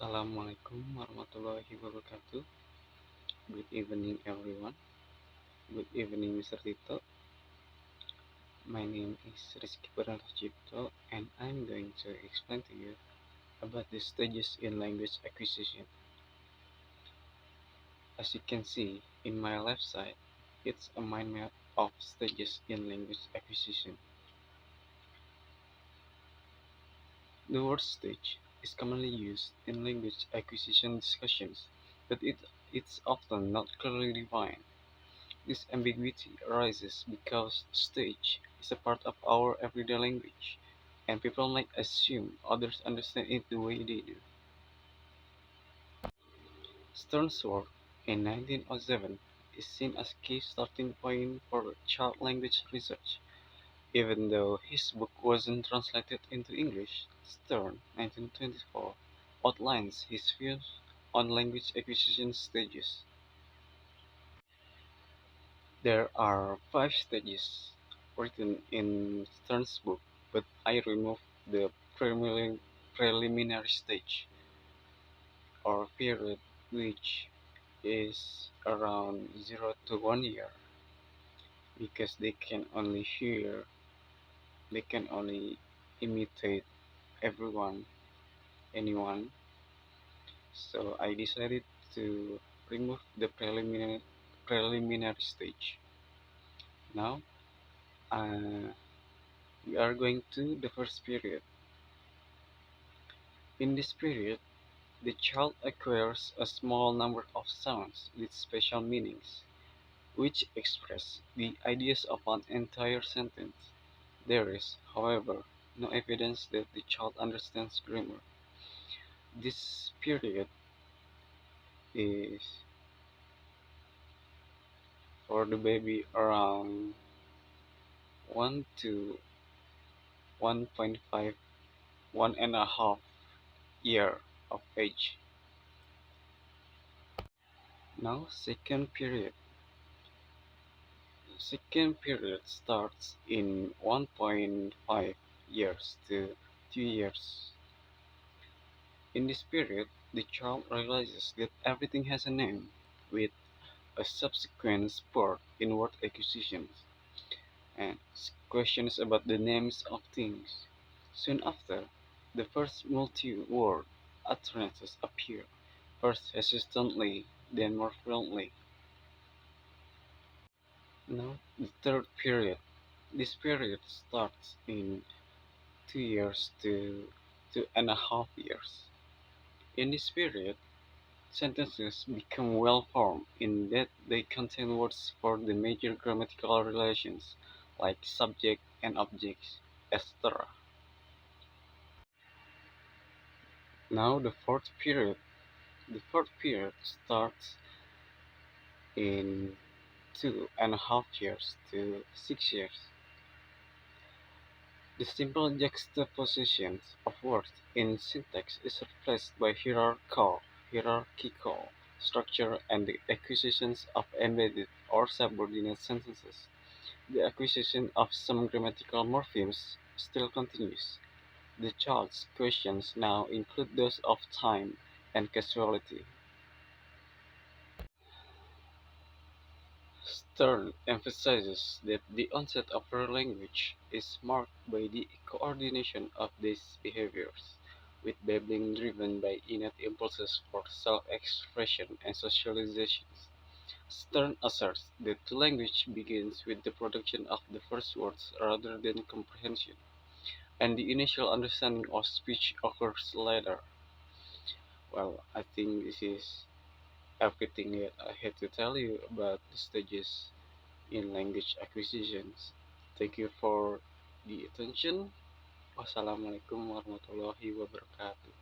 Assalamualaikum warahmatullahi wabarakatuh. Good evening, everyone. Good evening, Mr. Tito. My name is Rizki Sucipto, and I'm going to explain to you about the stages in language acquisition. As you can see in my left side, it's a mind map of stages in language acquisition. The word stage is commonly used in language acquisition discussions, but it's often not clearly defined. This ambiguity arises because stage is a part of our everyday language, and people might assume others understand it the way they do. Stern's work in 1907 is seen as a key starting point for child language research. Even though his book wasn't translated into English, Stern, 1924, outlines his views on language acquisition stages. There are five stages written in Stern's book, but I removed the preliminary stage or period, which is around 0 to 1 year, because they can only imitate everyone, anyone. So I decided to remove the preliminary stage. Now, uh, we are going to the first period. In this period, the child acquires a small number of sounds with special meanings, which express the ideas of an entire sentence. There is, however, no evidence that the child understands grammar. This period is for the baby around 1 to 1.5, 1.5 year of age. Now, second period. Second period starts in 1.5 years to 2 years. In this period, the child realizes that everything has a name, with a subsequent spurt in word acquisitions and questions about the names of things. Soon after, the first multi-word utterances appear, first hesitantly, then more fluently. Now, the third period. This period starts in 2 years to 2.5 years. In this period, sentences become well formed in that they contain words for the major grammatical relations, like subject and objects, etc. Now the fourth period. The fourth period starts in 2.5 years to 6 years. The simple juxtapositions of words in syntax is replaced by hierarchical structure and the acquisitions of embedded or subordinate sentences. The acquisition of some grammatical morphemes still continues. The child's questions now include those of time and causality. Stern emphasizes that the onset of her language is marked by the coordination of these behaviors, with babbling driven by innate impulses for self-expression and socialization. Stern asserts that the language begins with the production of the first words rather than comprehension, and the initial understanding of speech occurs later. Well, I think this is everything that I had to tell you about the stages in language acquisitions. Thank you for the attention. Wassalamualaikum warahmatullahi wabarakatuh.